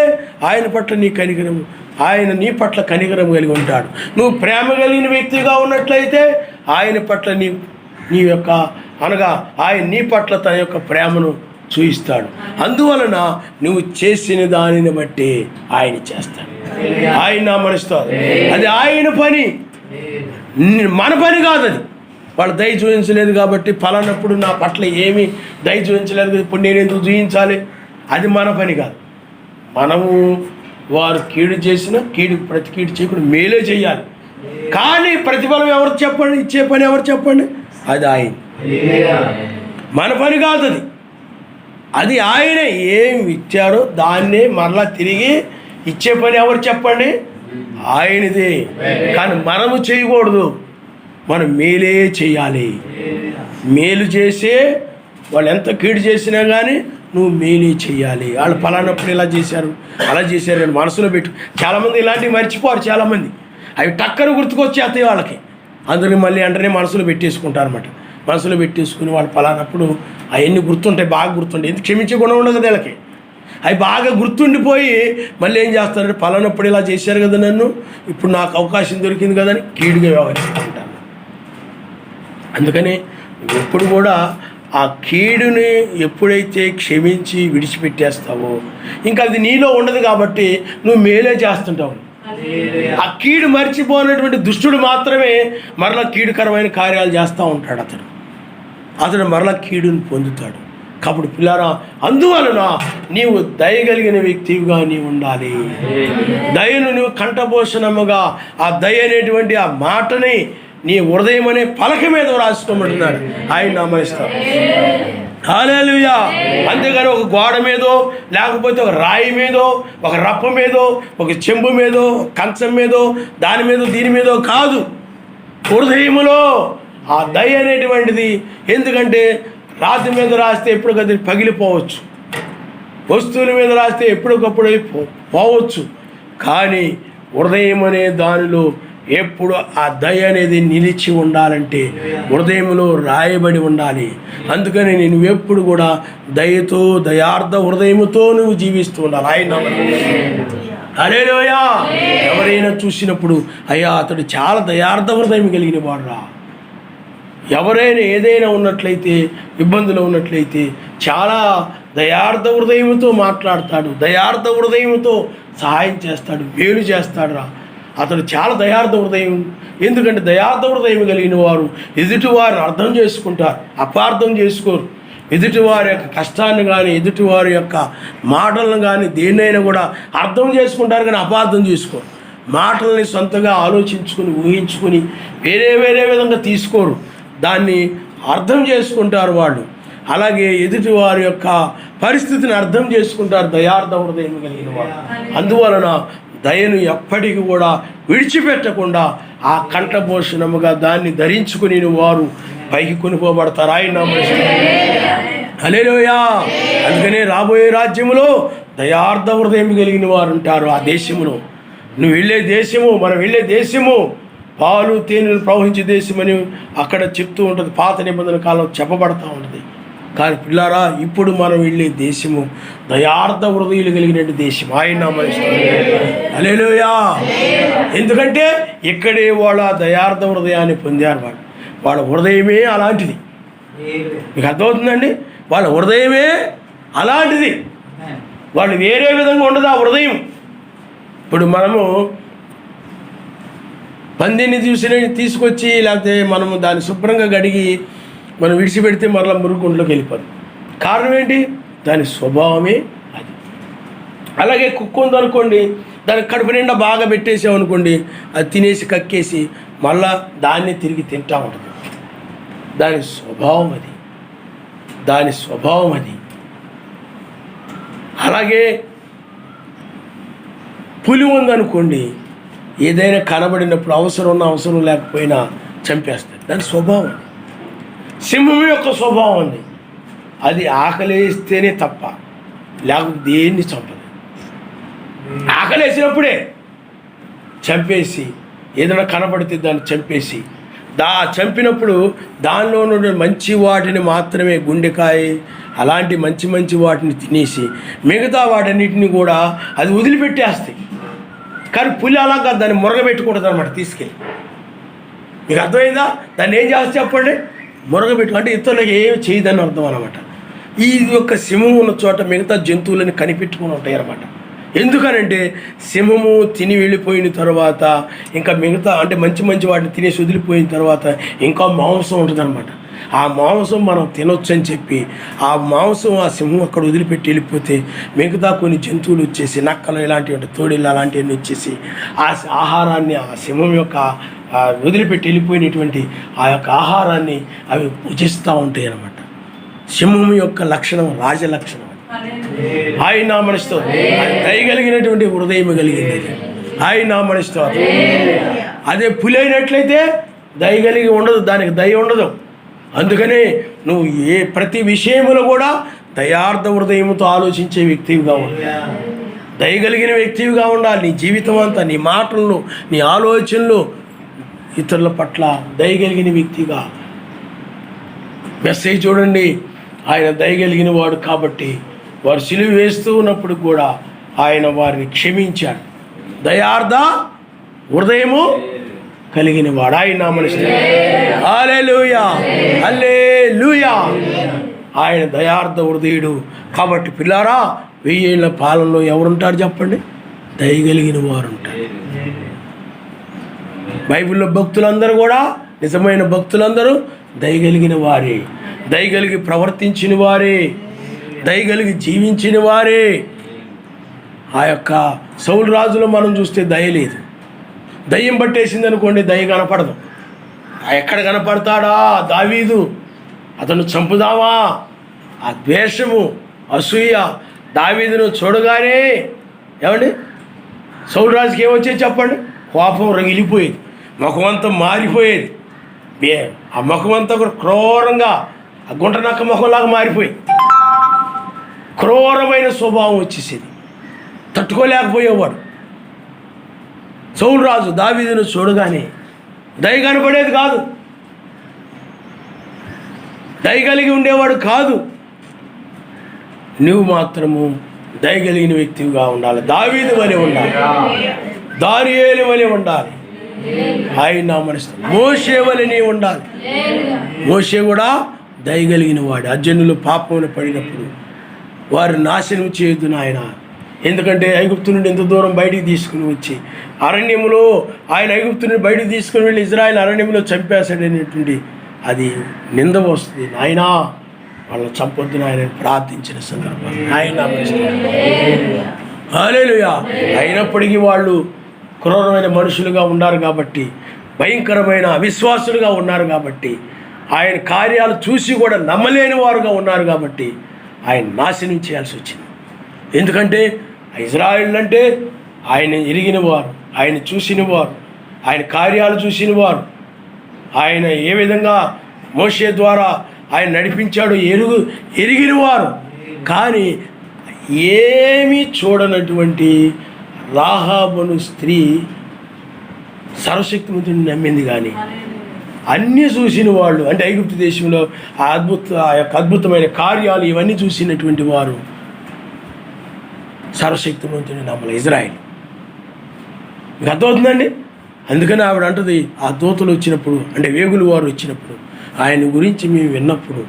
ఆయన పట్ల ఆయన నీ పట్ల కనికరం కలిగి ఉంటాడు. నువ్వు ప్రేమ కలిగిన వ్యక్తిగా ఉన్నట్లయితే ఆయన పట్ల నీ యొక్క అనగా ఆయన నీ పట్ల తన యొక్క ప్రేమను చూపిస్తాడు. అందువలన నువ్వు చేసిన దానిని బట్టి ఆయన చేస్తాడు. ఆయన నామనిస్తాడు. అది ఆయన పని, మన పని కాదు. అది వాళ్ళు దయ చూపించలేదు కాబట్టి పలానప్పుడు నా పట్ల ఏమీ దయ చూపించలేదు, ఇప్పుడు నేను ఎందుకు చూపించాలి? అది మన పని కాదు. మనము వారు కీడు చేసినా ప్రతి కీడు చేయకుండా మేలే చేయాలి. కానీ ప్రతిఫలం ఎవరు చెప్పండి? ఇచ్చే పని ఎవరు చెప్పండి? అది ఆయన. మన పని కాదు అది. అది ఆయనే ఏం ఇచ్చాడో దాన్నే మరలా తిరిగి ఇచ్చే పని ఎవరు చెప్పండి? ఆయనదే. కానీ మనము చేయకూడదు, మనం మేలే చేయాలి. మేలు చేసే వాళ్ళు ఎంత కీడు చేసినా కానీ నువ్వు మేలే చేయాలి. వాళ్ళు పలానప్పుడు ఇలా చేశారు అలా చేశారు అని మనసులో పెట్టు. చాలామంది ఇలాంటివి మర్చిపోరు. చాలామంది అవి టక్కన గుర్తుకొచ్చేస్తాయి వాళ్ళకి. అందుకని మళ్ళీ వెంటనే మనసులో పెట్టేసుకుంటారు అనమాట. మనసులో పెట్టేసుకుని వాళ్ళు పలానప్పుడు అవన్నీ గుర్తుంటాయి, బాగా గుర్తుంటాయి. ఎందుకు క్షమించే గుణం ఉండదు కదా వీళ్ళకి. అవి బాగా గుర్తుండిపోయి మళ్ళీ ఏం చేస్తారంటే పలానప్పుడు ఇలా చేశారు కదా నన్ను, ఇప్పుడు నాకు అవకాశం దొరికింది కదా అని కీడుగా వ్యవహరిస్తూ ఉంటారు. అందుకని ఎప్పుడు కూడా ఆ కీడుని ఎప్పుడైతే క్షమించి విడిచిపెట్టేస్తావో ఇంకా అది నీలో ఉండదు కాబట్టి నువ్వు మేలే చేస్తుంటావు. ఆ కీడు మర్చిపోయినటువంటి దుష్టుడు మాత్రమే మరలా కీడుకరమైన కార్యాలు చేస్తూ ఉంటాడు. అతడు మరలా కీడుని పొందుతాడు. కాబట్టి పిల్లారా, అందువలన నీవు దయగలిగిన వ్యక్తిగా నీవు ఉండాలి. దయను నువ్వు కంఠభూషణముగా ఆ దయ అనేటువంటి ఆ మాటని నీ హృదయం అనే పలక మీద రాసుకోమంటున్నాడు. ఆయన నామనిస్తాడు. హల్లెలూయా. అంతేగాని ఒక గోడ మీదో లేకపోతే ఒక రాయి మీదో ఒక రప్ప మీదో ఒక చెంబు మీదో కంచం మీదో దాని మీదో దీని మీదో కాదు, హృదయములో ఆ దయ అనేటువంటిది. ఎందుకంటే రాతి మీద రాస్తే ఎప్పటికది పగిలిపోవచ్చు, వస్తువుల మీద రాస్తే ఎప్పటికప్పుడు పోవచ్చు. కానీ హృదయం అనే దానిలో ఎప్పుడు ఆ దయ అనేది నిలిచి ఉండాలంటే హృదయంలో రాయబడి ఉండాలి. అందుకని నేను ఎప్పుడు కూడా దయతో దయార్థ హృదయముతో నువ్వు జీవిస్తూ ఉండాలి. ఆయన హల్లెలూయా. ఎవరైనా చూసినప్పుడు అయ్యా అతడు చాలా దయార్థ హృదయం కలిగిన వాడురా. ఎవరైనా ఏదైనా ఉన్నట్లయితే ఇబ్బందులు ఉన్నట్లయితే చాలా దయార్థ హృదయముతో మాట్లాడతాడు, దయార్థ హృదయముతో సహాయం చేస్తాడు, మేలు చేస్తాడు రా. అతడు చాలా దయార్థ హృదయం. ఎందుకంటే దయార్థ హృదయం కలిగిన వారు ఎదుటివారిని అర్థం చేసుకుంటారు, అపార్థం చేసుకోరు. ఎదుటివారి యొక్క కష్టాన్ని కానీ ఎదుటివారి యొక్క మాటలను కానీ దేన్నైనా కూడా అర్థం చేసుకుంటారు, కానీ అపార్థం చేసుకోరు. మాటల్ని సొంతగా ఆలోచించుకుని ఊహించుకుని వేరే విధంగా తీసుకోరు, దాన్ని అర్థం చేసుకుంటారు వాళ్ళు. అలాగే ఎదుటివారి యొక్క పరిస్థితిని అర్థం చేసుకుంటారు దయార్థ హృదయం కలిగిన వారు. అందువలన దయను ఎప్పటికీ కూడా విడిచిపెట్టకుండా ఆ కంఠభూషణముగా దాన్ని ధరించుకుని వారు పైకి కొనిపోబడతారు. ఆయన హల్లెలూయా. అందుకనే రాబోయే రాజ్యములో దయార్థ హృదయం కలిగిన వారు ఉంటారు ఆ దేశములో. నువ్వు వెళ్ళే దేశము, మనం వెళ్ళే దేశము పాలు తేనెలు ప్రవహించే దేశమని అక్కడ చెప్తూ ఉంటుంది, పాత నిబంధన కాలం చెప్పబడతా ఉంటుంది. కానీ పిల్లారా, ఇప్పుడు మనం వెళ్ళే దేశము దయార్థ హృదయులు కలిగిన దేశం. ఆయన నామమున హల్లెలూయా. ఎందుకంటే ఇక్కడే వాళ్ళ దయార్థ హృదయాన్ని పొందారు. వాళ్ళ హృదయమే అలాంటిది. మీకు అర్థమవుతుందండి? వాళ్ళ హృదయమే అలాంటిది. వాళ్ళు వేరే విధంగా ఉండదు ఆ హృదయం. ఇప్పుడు మనము పందిని తీసుకొచ్చి లేకపోతే మనము దాన్ని శుభ్రంగా కడిగి మనం విడిచిపెడితే మరలా మురుగుంట్లోకి వెళ్ళిపోదు. కారణం ఏంటి? దాని స్వభావమే అది. అలాగే కుక్క ఉందనుకోండి, దానికి కడుపు నిండా బాగా పెట్టేసామనుకోండి, అది తినేసి కక్కేసి మళ్ళా దాన్ని తిరిగి తింటూ ఉంటుంది. దాని స్వభావం అది, దాని స్వభావం అది. అలాగే పులి ఉందనుకోండి, ఏదైనా కనబడినప్పుడు అవసరం ఉన్నా అవసరం లేకపోయినా చంపేస్తుంది. దాని స్వభావం. సింహం యొక్క స్వభావం ఉంది, అది ఆకలేస్తేనే తప్ప లేకపోతే దేన్ని చంపదు. ఆకలేసినప్పుడే చంపేసి, ఏదైనా కనబడితే దాన్ని చంపేసి, చంపినప్పుడు దానిలో నుండి మంచి వాటిని మాత్రమే, గుండెకాయ అలాంటి మంచి మంచి వాటిని తినేసి మిగతా వాటన్నిటిని కూడా అది వదిలిపెట్టేస్తాయి. కానీ పులి అలాగా దాన్ని మురగబెట్టుకుంటుంది అనమాట తీసుకెళ్ళి. మీకు అర్థమైందా? దాన్ని ఏం చేస్తే చెప్పండి, మురగబెట్టు అంటే ఇతరులకు ఏమి చేయదని అర్థం అనమాట. ఈ యొక్క సింహం ఉన్న చోట మిగతా జంతువులని కనిపెట్టుకుని ఉంటాయి అన్నమాట. ఎందుకనంటే సింహము తిని వెళ్ళిపోయిన తర్వాత ఇంకా మిగతా అంటే మంచి మంచి వాటిని తినేసి వదిలిపోయిన తర్వాత ఇంకా మాంసం ఉంటుంది అనమాట. ఆ మాంసం మనం తినొచ్చు అని చెప్పి ఆ మాంసం ఆ సింహం అక్కడ వదిలిపెట్టి వెళ్ళిపోతే మిగతా కొన్ని జంతువులు వచ్చేసి నక్కలు ఇలాంటివి తోడేళ్ళు అలాంటివన్నీ వచ్చేసి ఆ ఆహారాన్ని ఆ సింహం యొక్క వదిలిపెట్టి వెళ్ళిపోయినటువంటి ఆ యొక్క ఆహారాన్ని అవి భుజిస్తూ ఉంటాయి అన్నమాట. సింహం యొక్క లక్షణం రాజలక్షణం. ఆయన నా మనసుతో దయగలిగినటువంటి హృదయం కలిగింది. ఆయన నా మనసుతో. అదే పులి అయినట్లయితే దయగలిగి ఉండదు, దానికి దయ ఉండదు. అందుకనే నువ్వు ప్రతి విషయంలో కూడా దయార్థ హృదయంతో ఆలోచించే వ్యక్తివిగా ఉండాలి, దయగలిగిన వ్యక్తివిగా ఉండాలి. నీ జీవితం అంతా, నీ మాటల్లో, నీ ఆలోచనలు ఇతరుల పట్ల దయగలిగిన వ్యక్తిగా. మెసేజ్ చూడండి, ఆయన దయగలిగిన వాడు కాబట్టి వారు సిలువ వేస్తూ ఉన్నప్పుడు కూడా ఆయన వారిని క్షమించాడు. దయార్థ హృదయము కలిగిన వాడు ఆయన నామమున. హల్లెలూయా, హల్లెలూయా. ఆయన దయార్థ హృదయుడు కాబట్టి పిల్లారా, 1000 ఏళ్ల పాలనలో ఎవరుంటారు చెప్పండి? దయగలిగిన వారు ఉంటారు. బైబిల్లో భక్తులందరూ కూడా, నిజమైన భక్తులందరూ దయగలిగిన వారే, దయగలిగి ప్రవర్తించిన వారే, దయగలిగి జీవించిన వారే. ఆ యొక్క సౌలు రాజులో మనం చూస్తే దయ లేదు. దయ్యం పట్టేసింది అనుకోండి, దయ కనపడదు. ఎక్కడ కనపడతాడా దావీదు? అతను చంపుదామా? ఆ ద్వేషము, అసూయ దావీదును చూడగానే ఏమండి సౌలు రాజుకి ఏమొచ్చేది చెప్పండి? కోపం రగిలిపోయేది, ముఖం అంతా మారిపోయేది. ఆ ముఖం అంతా కూడా క్రూరంగా ఆ గుంట నక్క ముఖంలాగా మారిపోయింది. క్రూరమైన స్వభావం వచ్చేసేది, తట్టుకోలేకపోయేవాడు. సౌలు రాజు దావీదును చూడగానే దయ కనపడేది కాదు, దయగలిగి ఉండేవాడు కాదు. నువ్వు మాత్రము దయగలిగిన వ్యక్తిగా ఉండాలి, దావీదు వలె ఉండాలి, దానియేలు వలె ఉండాలి. ఆయన మనసు మోషే వలె నీ ఉండాలి. మోషే కూడా దయగలిగిన వాడు. అర్జునులు పాపమున పడినప్పుడు వారు నాశనం చేయొద్దు నాయన, ఎందుకంటే ఐగుప్తు నుండి ఎంత దూరం బయటికి తీసుకుని వచ్చి అరణ్యంలో ఆయన ఐగుప్తు నుండి బయటికి తీసుకుని వెళ్ళి ఇజ్రాయెల్ అరణ్యంలో చంపేశాడనేటువంటి అది నింద వస్తుంది. నాయనా వాళ్ళని చంపొద్దు నాయన ప్రార్థించిన సందర్భం ఆయన. హల్లెలూయా. అయినప్పటికీ వాళ్ళు క్రూరమైన మనుషులుగా ఉన్నారు కాబట్టి, భయంకరమైన అవిశ్వాసులుగా ఉన్నారు కాబట్టి, ఆయన కార్యాలు చూసి కూడా నమ్మలేని వారుగా ఉన్నారు కాబట్టి ఆయన నాశనం చేయాల్సి వచ్చింది. ఎందుకంటే ఇజ్రాయిల్ అంటే ఆయన ఎరిగిన వారు, ఆయన చూసిన వారు, ఆయన కార్యాలు చూసిన వారు, ఆయన ఏ విధంగా మోషే ద్వారా ఆయన నడిపించాడో ఎరిగిన వారు. కానీ ఏమీ చూడనటువంటి రాహాబును స్త్రీ సర్వశక్తిమంతుడిని నమ్మింది. కానీ అన్నీ చూసిన వాళ్ళు, అంటే ఐగుప్తు దేశంలో ఆ యొక్క అద్భుతమైన కార్యాలు ఇవన్నీ చూసినటువంటి వారు సర్వశక్తిమంతుడిని నమ్మలే ఇజ్రాయిల్. మీకు అర్థమవుతుందండి? అందుకని ఆవిడ అంటుంది, ఆ దూతలు వచ్చినప్పుడు, అంటే వేగులు వారు వచ్చినప్పుడు ఆయన గురించి మేము విన్నప్పుడు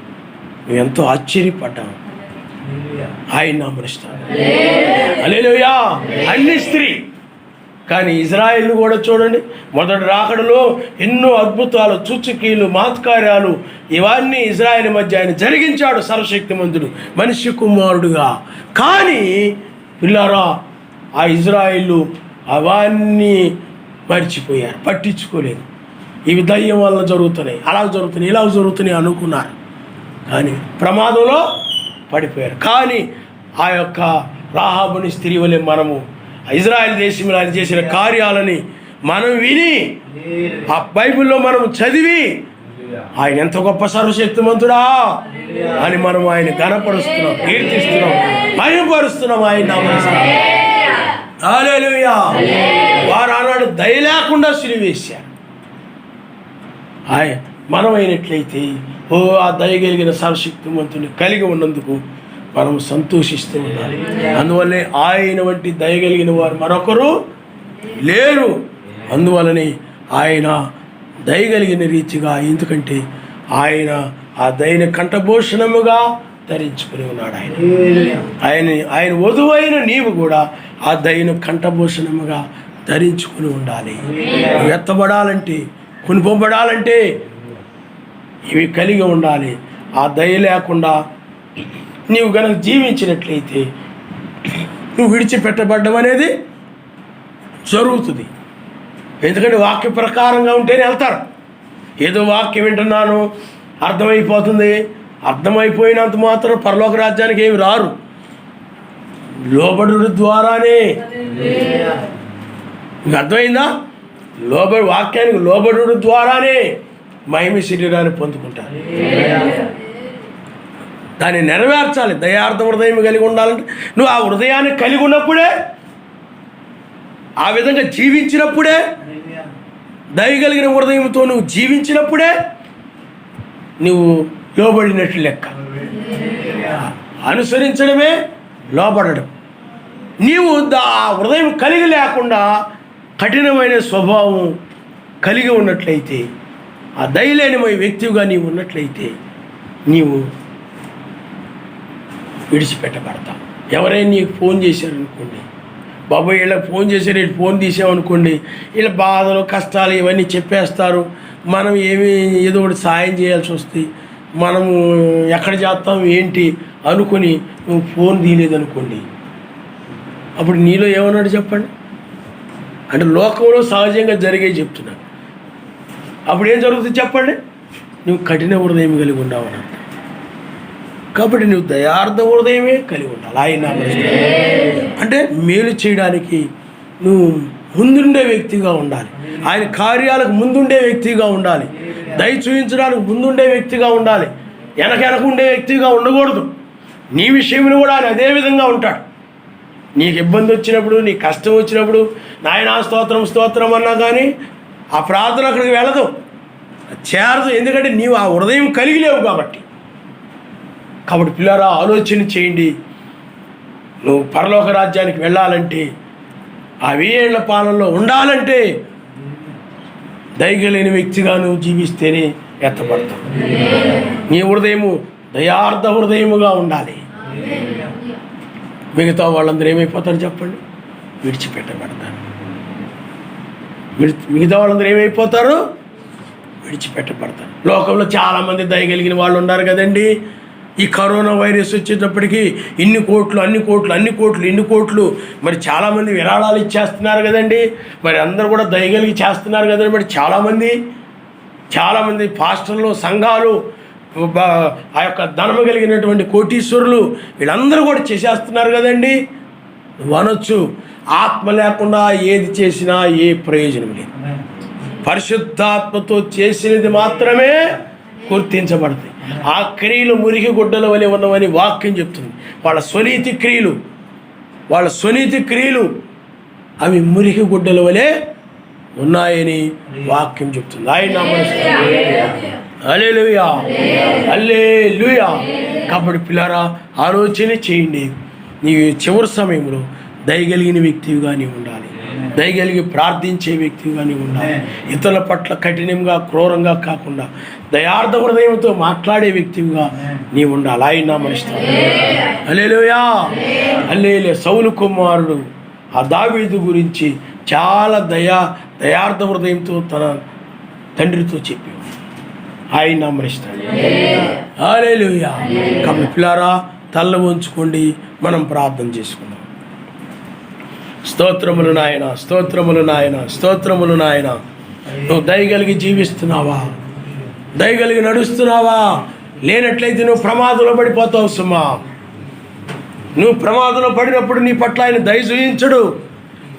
మేము ఎంతో ఆశ్చర్యపడ్డాము, ఆయన నమ్మనిస్తాను. హల్లెలూయా. అన్ని స్త్రీ. కానీ ఇజ్రాయిల్ను కూడా చూడండి, మొదటి రాకడలో ఎన్నో అద్భుతాలు, సూచకీలు, మహత్కార్యాలు ఇవన్నీ ఇజ్రాయిల్ మధ్య ఆయన జరిగించాడు సర్వశక్తిమంతుడు మనిషి కుమారుడుగా. కానీ పిల్లారా, ఆ ఇజ్రాయిల్ అవన్నీ మర్చిపోయారు, పట్టించుకోలేదు. ఇవి దయ్యం వల్ల జరుగుతున్నాయి, అలా జరుగుతున్నాయి, ఇలా జరుగుతున్నాయి అనుకున్నారు. కానీ ప్రమాదంలో పడిపోయారు. కానీ ఆ యొక్క రాహాబుని స్త్రీ వలె మనము ఇజ్రాయెల్ దేశంలో ఆయన చేసిన కార్యాలని మనం విని, ఆ బైబిల్లో మనం చదివి, ఆయన ఎంత గొప్ప సర్వశక్తిమంతుడా అని మనం ఆయన ఘనపరుస్తున్నాం, కీర్తిస్తున్నాం, మహిమపరుస్తున్నాం, ఆయన నామమున. హల్లెలూయా. వారు ఆనాడు దయ లేకుండా సిలువేశారు. మనం అయినట్లయితే ఆ దయగలిగిన సర్వశక్తిమంతుని కలిగి ఉన్నందుకు మనం సంతోషిస్తూ ఉండాలి. అందువల్లే ఆయన వంటి దయగలిగిన వారు మరొకరు లేరు. అందువలనే ఆయన దయగలిగిన రీతిగా, ఎందుకంటే ఆయన ఆ దయని కంఠభూషణముగా ధరించుకుని ఉన్నాడు. ఆయన వధువైన నీవు కూడా ఆ దయను కంఠభూషణముగా ధరించుకుని ఉండాలి. ఎత్తబడాలంటే, కొనిపోబడాలంటే ఇవి కలిగి ఉండాలి. ఆ దయ లేకుండా నీవు కనుక జీవించినట్లయితే నువ్వు విడిచిపెట్టబడ్డం అనేది జరుగుతుంది. ఎందుకంటే వాక్య ప్రకారంగా ఉంటేనే వెళ్తారు. ఏదో వాక్యం వింటున్నాను అర్థమైపోతుంది, అర్థమైపోయినంత మాత్రం పరలోక రాజ్యానికి ఏమి రారు. లోబడు ద్వారానే. మీకు అర్థమైందా? వాక్యానికి లోబడు ద్వారానే మహిమ శరీరాన్ని పొందుకుంటారు. దాన్ని నెరవేర్చాలి. దయార్థ హృదయం కలిగి ఉండాలంటే నువ్వు ఆ హృదయాన్ని కలిగి ఉన్నప్పుడే, ఆ విధంగా జీవించినప్పుడే, దయగలిగిన హృదయంతో నువ్వు జీవించినప్పుడే నువ్వు లోబడినట్లు లెక్క. అనుసరించడమే లోబడడం. నీవు ఆ హృదయం కలిగి లేకుండా కఠినమైన స్వభావం కలిగి ఉన్నట్లయితే, ఆ దయలేని వ్యక్తిగా నీవు ఉన్నట్లయితే నీవు విడిచిపెట్టబడతావు. ఎవరైనా నీకు ఫోన్ చేశారనుకోండి, బాబాయ్ వీళ్ళకి ఫోన్ చేశారు, వీళ్ళు ఫోన్ తీసామనుకోండి, వీళ్ళ బాధలు కష్టాలు ఇవన్నీ చెప్పేస్తారు. మనం ఏదో ఒకటి సాయం చేయాల్సి వస్తుంది. మనము ఎక్కడ చేస్తాం ఏంటి అనుకుని నువ్వు ఫోన్ తీయలేదనుకోండి, అప్పుడు నీలో ఏమన్నాడు చెప్పండి? అంటే లోకంలో సహజంగా జరిగే చెప్తున్నాను. అప్పుడు ఏం జరుగుతుంది చెప్పండి? నువ్వు కఠిన హృదయం కలిగి ఉన్నావు అని. కాబట్టి నువ్వు దయార్థ హృదయమే కలిగి ఉండాలి. ఆయన అంటే మేలు చేయడానికి నువ్వు ముందుండే వ్యక్తిగా ఉండాలి. ఆయన కార్యాలకు ముందుండే వ్యక్తిగా ఉండాలి. దయ చూపించడానికి ముందుండే వ్యక్తిగా ఉండాలి. వెనక ఉండే వ్యక్తిగా ఉండకూడదు. నీ విషయంలో కూడా ఆయన అదే విధంగా ఉంటాడు. నీకు ఇబ్బంది వచ్చినప్పుడు, నీ కష్టం వచ్చినప్పుడు నాయనా స్తోత్రం స్తోత్రం అన్నా కానీ ఆ ప్రార్థన అక్కడికి వెళ్ళదు, చేరదు. ఎందుకంటే నీవు ఆ హృదయం కలిగి లేవు కాబట్టి. పిల్లరా, ఆలోచన చేయండి. నువ్వు పరలోక రాజ్యానికి వెళ్ళాలంటే, ఆ 1000 ఏళ్ల పాలనలో ఉండాలంటే దయగలిగిన వ్యక్తిగా నువ్వు జీవిస్తేనే ఎత్తపడతావు. నీ హృదయము దయార్థ హృదయముగా ఉండాలి. మిగతా వాళ్ళందరూ ఏమైపోతారు చెప్పండి? విడిచిపెట్టబడతారు. మిగతా వాళ్ళందరూ ఏమైపోతారు? విడిచిపెట్టబడతారు. లోకంలో చాలామంది దయగలిగిన వాళ్ళు ఉన్నారు కదండి. ఈ కరోనా వైరస్ వచ్చేటప్పటికి ఇన్ని కోట్లు మరి చాలామంది విరాళాలు ఇచ్చేస్తున్నారు కదండి. మరి అందరూ కూడా దయగలిగి చేస్తున్నారు కదండి. మరి చాలామంది పాస్టర్లు, సంఘాలు, ఆ యొక్క ధనము కలిగినటువంటి కోటీశ్వరులు వీళ్ళందరూ కూడా చేసేస్తున్నారు కదండి. నువ్వు అనొచ్చు, ఆత్మ లేకుండా ఏది చేసినా ఏ ప్రయోజనం లేదు. పరిశుద్ధాత్మతో చేసినది మాత్రమే గుర్తించబడతాయి. ఆ క్రియలు మురికి గుడ్డల వలె ఉన్నవని వాక్యం చెప్తుంది. వాళ్ళ స్వనీతి క్రియలు అవి మురికి గుడ్డల వలె ఉన్నాయని వాక్యం చెప్తుంది. ఆయన హల్లెలూయా, హల్లెలూయా. కాబట్టి పిల్లరా, ఆలోచన చేయండి. నీ చివరి సమయంలో దయగలిగిన వ్యక్తిగా నీవు ఉండాలి, దయగలిగి ప్రార్థించే వ్యక్తిగా నీవు ఉండాలి. ఇతరుల పట్ల కఠినంగా క్రూరంగా కాకుండా దయార్థ హృదయంతో మాట్లాడే వ్యక్తిగా నీవు ఉండాలి. ఆయన నామమున హల్లెలూయా, హల్లెలూయా. సౌలు కుమారుడు ఆ దావీదు గురించి చాలా దయార్థ హృదయంతో తన తండ్రితో చెప్పి ఆయన నామమున హల్లెలూయా. కాబట్టి పిల్లారా, తల్ల వంచుకోండి, మనం ప్రార్థన చేసుకుందాం. స్తోత్రములు నాయన, స్తోత్రములు నాయన, స్తోత్రములు నాయన. నువ్వు దయగలిగి జీవిస్తున్నావా? దయగలిగి నడుస్తున్నావా? లేనట్లయితే నువ్వు ప్రమాదంలో పడిపోతావు సుమా. నువ్వు ప్రమాదంలో పడినప్పుడు నీ పట్ల ఆయన దయ చూయించడు,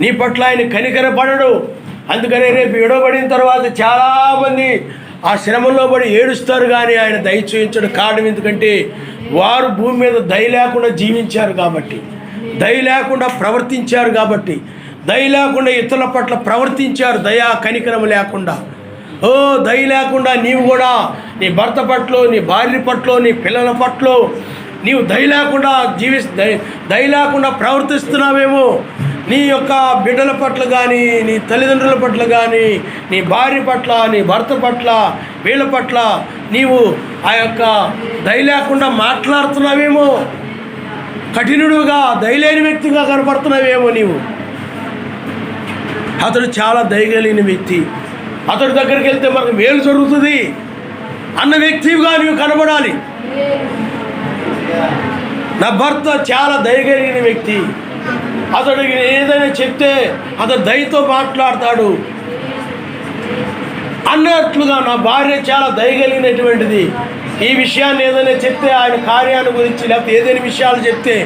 నీ పట్ల ఆయన కనికరపడడు. అందుకనే రేపు విడవబడిన తర్వాత చాలామంది ఆ శ్రమంలో పడి ఏడుస్తారు, కానీ ఆయన దయ చూయించడు. కారణం ఎందుకంటే వారు భూమి మీద దయ లేకుండా జీవించారు కాబట్టి, దయ లేకుండా ప్రవర్తించారు కాబట్టి, దయ లేకుండా ఇతరుల పట్ల ప్రవర్తించారు, దయా కనికరం లేకుండా. దయ లేకుండా నీవు కూడా నీ భర్త పట్ల, నీ భార్య పట్ల, నీ పిల్లల పట్ల నీవు దయ లేకుండా దయ లేకుండా ప్రవర్తిస్తున్నావేమో. నీ యొక్క బిడ్డల పట్ల కానీ, నీ తల్లిదండ్రుల పట్ల కానీ, నీ భార్య పట్ల, నీ భర్త పట్ల, వీళ్ళ పట్ల నీవు ఆ యొక్క దయ లేకుండా మాట్లాడుతున్నావేమో. కఠినుడుగా, దయలేని వ్యక్తిగా కనపడుతున్నావేమో నీవు. అతడు చాలా దయగలిగిన వ్యక్తి, అతడి దగ్గరికి వెళ్తే మనకు మేలు జరుగుతుంది అన్న వ్యక్తిగా నీవు కనబడాలి. నా భర్త చాలా దయగలిగిన వ్యక్తి, అతడికి ఏదైనా చెప్తే అతడు దయతో మాట్లాడతాడు అన్నట్లుగా, నా భార్య చాలా దయగలిగినటువంటిది, ఈ విషయాన్ని ఏదైనా చెప్తే ఆయన కార్యాన్ని గురించి లేకపోతే ఏదైనా విషయాలు చెప్తే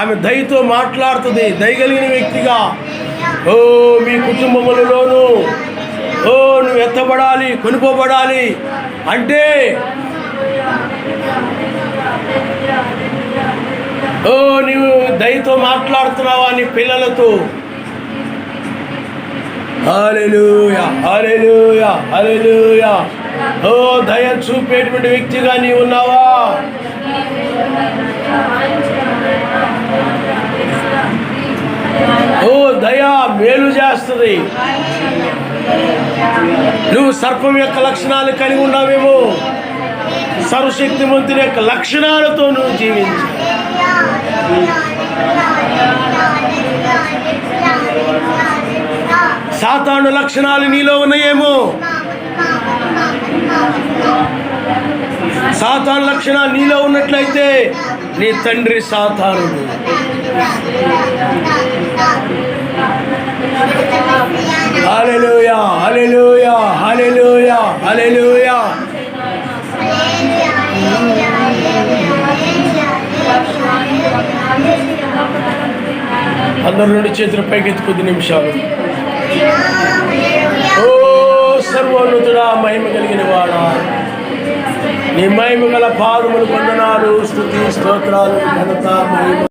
ఆమె దయతో మాట్లాడుతుంది, దయగలిగిన వ్యక్తిగా. మీ కుటుంబములలోనూ నువ్వు ఎత్తబడాలి, కొనుక్కోబడాలి అంటే నీవు దయతో మాట్లాడుతున్నావా నీ పిల్లలతో? హల్లెలూయా, హల్లెలూయా, హల్లెలూయా. దయ చూపేటువంటి వ్యక్తిగా నీవు ఉన్నావా? దయ మేలు చేస్తుంది. నువ్వు సర్పం యొక్క లక్షణాలు కలిగి ఉన్నావేమో, సర్వశక్తిమంతుని యొక్క లక్షణాలతో నువ్వు జీవించు. సాతాను లక్షణాలు నీలో ఉన్నాయేమో, సాతాను లక్షణాలు నీలో ఉన్నట్లయితే నీ తండ్రి సాతానుడు. హల్లెలూయా, హల్లెలూయా, హల్లెలూయా, హల్లెలూయా. అందరి నుండి చేతుల పైకెత్తి కొద్ది నిమిషాలు. సర్వోన్నతుడా, మహిమ కలిగిన వాడా, నీ మహిమ గల పాదములు వందనాలు, స్తుతి స్తోత్రాలు, ఘనత, మహిమ.